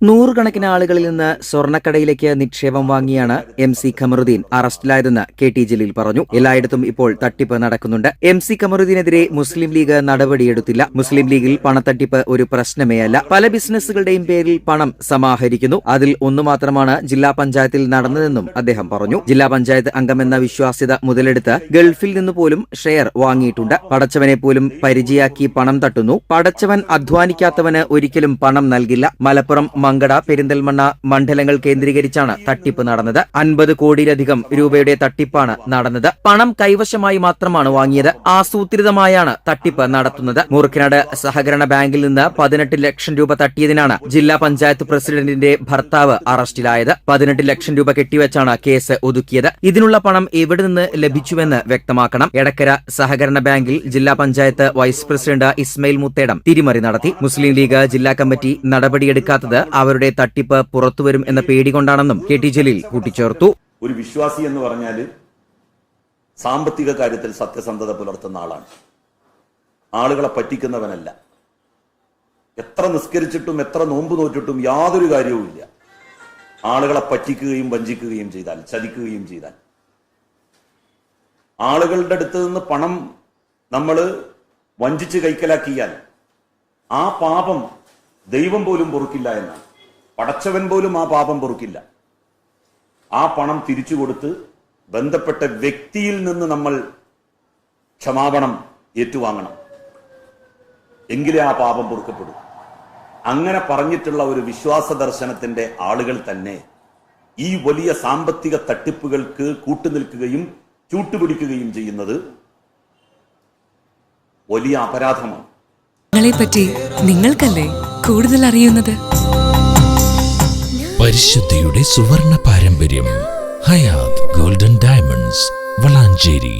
നൂറുകണക്കിന് ആളുകളിൽ നിന്ന് സ്വർണ്ണക്കടയിലേക്ക് നിക്ഷേപം വാങ്ങിയാണ് MC ഖമറുദ്ദീൻ അറസ്റ്റിലായതെന്ന് KT ജലീൽ പറഞ്ഞു. എല്ലായിടത്തും ഇപ്പോൾ തട്ടിപ്പ് നടക്കുന്നുണ്ട്. MC ഖമറുദ്ദീനെതിരെ മുസ്ലിം ലീഗ് നടപടിയെടുത്തില്ല. മുസ്ലിം ലീഗിൽ പണത്തട്ടിപ്പ് ഒരു പ്രശ്നമേ അല്ല. പല ബിസിനസ്സുകളുടെയും പേരിൽ പണം സമാഹരിക്കുന്നു. അതിൽ ഒന്നു മാത്രമാണ് ജില്ലാ പഞ്ചായത്തിൽ നടന്നതെന്നും അദ്ദേഹം പറഞ്ഞു. ജില്ലാ പഞ്ചായത്ത് അംഗമെന്ന വിശ്വാസ്യത മുതലെടുത്ത് ഗൾഫിൽ നിന്ന് പോലും ഷെയർ വാങ്ങിയിട്ടുണ്ട്. പടച്ചവനെ പോലും പരിചയാക്കി പണം തട്ടുന്നു. പടച്ചവൻ അധ്വാനിക്കാത്തവന് ഒരിക്കലും പണം നൽകില്ല. മലപ്പുറം, മങ്കട, പെരിന്തൽമണ്ണ മണ്ഡലങ്ങൾ കേന്ദ്രീകരിച്ചാണ് തട്ടിപ്പ് നടന്നത്. 50 കോടിയിലധികം രൂപയുടെ തട്ടിപ്പാണ് നടന്നത്. പണം കൈവശമായി മാത്രമാണ് വാങ്ങിയത്. ആസൂത്രിതമായാണ് തട്ടിപ്പ് നടത്തുന്നത്. മൂർക്കനാട് സഹകരണ ബാങ്കിൽ നിന്ന് 18 ലക്ഷം രൂപ തട്ടിയതിനാണ് ജില്ലാ പഞ്ചായത്ത് പ്രസിഡന്റിന്റെ ഭർത്താവ് അറസ്റ്റിലായത്. 18 ലക്ഷം രൂപ കെട്ടിവെച്ചാണ് കേസ് ഒതുക്കിയത്. ഇതിനുള്ള പണം എവിടെ നിന്ന് ലഭിച്ചുവെന്ന് വ്യക്തമാക്കണം. എടക്കര സഹകരണ ബാങ്കിൽ ജില്ലാ പഞ്ചായത്ത് വൈസ് പ്രസിഡന്റ് ഇസ്മയിൽ മുത്തേടം തിരിമറി നടത്തി. മുസ്ലിം ലീഗ് ജില്ലാ കമ്മിറ്റി നടപടിയെടുക്കാത്തത് അവരുടെ തട്ടിപ്പ് പുറത്തുവരും എന്ന പേടി കൊണ്ടാണെന്നും KT ജലീൽ കൂട്ടിച്ചേർത്തു. ഒരു വിശ്വാസി എന്ന് പറഞ്ഞാൽ സാമ്പത്തിക കാര്യത്തിൽ സത്യസന്ധത പുലർത്തുന്ന ആളാണ്. ആളുകളെ പറ്റിക്കുന്നവനല്ല. എത്ര നിസ്കരിച്ചിട്ടും എത്ര നോമ്പ് നോറ്റിട്ടും യാതൊരു കാര്യവുമില്ല. ആളുകളെ പറ്റിക്കുകയും വഞ്ചിക്കുകയും ചെയ്താൽ, ചതിക്കുകയും ചെയ്താൽ, ആളുകളുടെ അടുത്ത് നിന്ന് പണം നമ്മൾ വഞ്ചിച്ച് കൈക്കലാക്കിയാൽ ആ പാപം ദൈവം പോലും പൊറുക്കില്ല എന്നാണ്. പടച്ചവൻ പോലും ആ പാപം പൊറുക്കില്ല. ആ പണം തിരിച്ചു കൊടുത്ത് ബന്ധപ്പെട്ട വ്യക്തിയിൽ നിന്ന് നമ്മൾ ക്ഷമാപണം ഏറ്റുവാങ്ങണം. എങ്കിലേ ആ പാപം പൊറുക്കപ്പെടൂ. അങ്ങനെ പറഞ്ഞിട്ടുള്ള ഒരു വിശ്വാസ ദർശനത്തിന്റെ ആളുകൾ തന്നെ ഈ വലിയ സാമ്പത്തിക തട്ടിപ്പുകൾക്ക് കൂട്ടുനിൽക്കുകയും ചൂട്ടുപിടിക്കുകയും ചെയ്യുന്നത് വലിയ അപരാധമാണ്. നിങ്ങളെപ്പറ്റി നിങ്ങൾക്കല്ലേ കൂടുതൽ അറിയുന്നത്? പരിശുദ്ധിയുടെ സുവർണ പാരമ്പര്യം. Hayath Golden Diamonds, Valanchery.